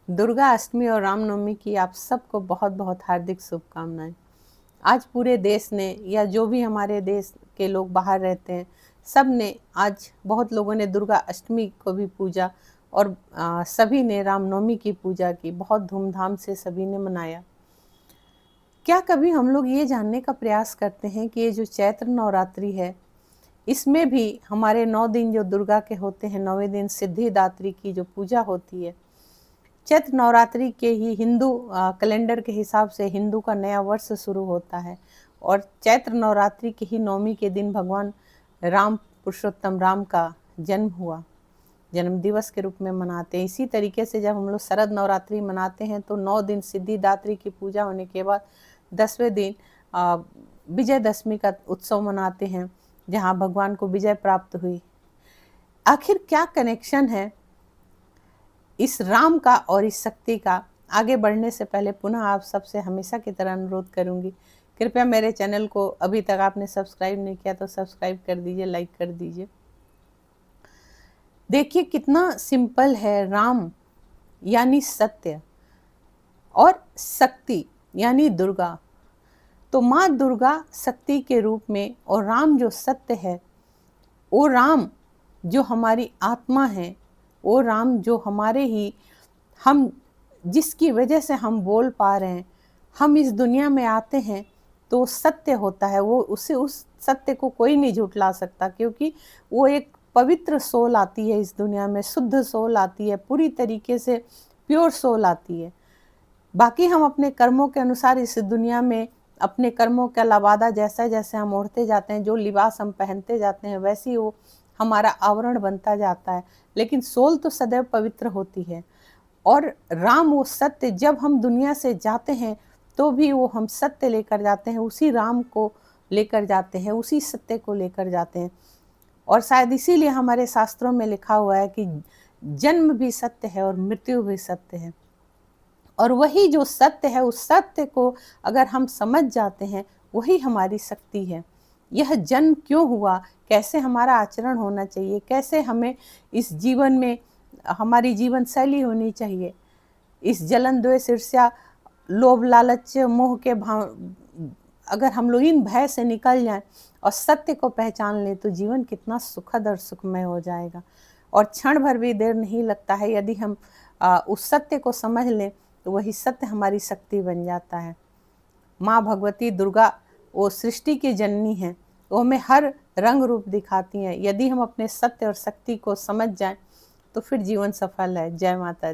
दुर्गा अष्टमी और रामनवमी की आप सबको बहुत बहुत हार्दिक शुभकामनाएं। आज पूरे देश ने या जो भी हमारे देश के लोग बाहर रहते हैं, सब ने आज बहुत लोगों ने दुर्गा अष्टमी को भी पूजा और सभी ने रामनवमी की पूजा की। बहुत धूमधाम से सभी ने मनाया। क्या कभी हम लोग ये जानने का प्रयास करते हैं कि ये जो चैत्र नवरात्रि है, इसमें भी हमारे 9 दिन जो दुर्गा के होते हैं, 9वें दिन सिद्धिदात्री की जो पूजा होती है। चैत्र नवरात्रि के ही हिंदू कैलेंडर के हिसाब से हिंदू का नया वर्ष शुरू होता है और चैत्र नवरात्रि के ही 9वीं के दिन भगवान राम, पुरुषोत्तम राम का जन्म हुआ, जन्म दिवस के रूप में मनाते हैं। इसी तरीके से जब हम लोग शरद नवरात्रि मनाते हैं तो 9 दिन सिद्धिदात्री की पूजा होने के बाद 10वें दिन विजयदशमी का उत्सव मनाते हैं, जहाँ भगवान को विजय प्राप्त हुई। आखिर क्या कनेक्शन है इस राम का और इस शक्ति का? आगे बढ़ने से पहले पुनः आप सबसे हमेशा की तरह अनुरोध करूंगी, कृपया मेरे चैनल को अभी तक आपने सब्सक्राइब नहीं किया तो सब्सक्राइब कर दीजिए, लाइक कर दीजिए। देखिए कितना सिंपल है। राम यानी सत्य और शक्ति यानी दुर्गा। तो माँ दुर्गा शक्ति के रूप में और राम जो सत्य है, वो राम जो हमारी आत्मा है, वो राम जो हमारे ही, हम जिसकी वजह से हम बोल पा रहे हैं, हम इस दुनिया में आते हैं तो सत्य होता है। वो उसे, उस सत्य को कोई नहीं झुठला सकता, क्योंकि वो एक पवित्र सोल आती है इस दुनिया में, शुद्ध सोल आती है, पूरी तरीके से प्योर सोल आती है। बाकी हम अपने कर्मों के अनुसार इस दुनिया में अपने कर्मों का लबादा जैसा जैसे हम ओढ़ते जाते हैं, जो लिबास हम पहनते जाते हैं, वैसे ही वो हमारा आवरण बनता जाता है, लेकिन सोल तो सदैव पवित्र होती है। और राम वो सत्य, जब हम दुनिया से जाते हैं तो भी वो हम सत्य लेकर जाते हैं, उसी राम को लेकर जाते हैं, उसी सत्य को लेकर जाते हैं। और शायद इसीलिए हमारे शास्त्रों में लिखा हुआ है कि जन्म भी सत्य है और मृत्यु भी सत्य है। और वही जो सत्य है, उस सत्य को अगर हम समझ जाते हैं, वही हमारी शक्ति है। यह जन्म क्यों हुआ, कैसे हमारा आचरण होना चाहिए, कैसे हमें इस जीवन में हमारी जीवन शैली होनी चाहिए, इस जलन, द्वेष, ईर्ष्या, लोभ, लालच, मोह के भाव, अगर हम लोग इन भय से निकल जाएं और सत्य को पहचान लें तो जीवन कितना सुखद और सुखमय हो जाएगा। और क्षण भर भी देर नहीं लगता है। यदि हम उस सत्य को समझ लें तो वही सत्य हमारी शक्ति बन जाता है। माँ भगवती दुर्गा वो सृष्टि की जननी है, वो हमें हर रंग रूप दिखाती हैं। यदि हम अपने सत्य और शक्ति को समझ जाएं तो फिर जीवन सफल है। जय माता दी।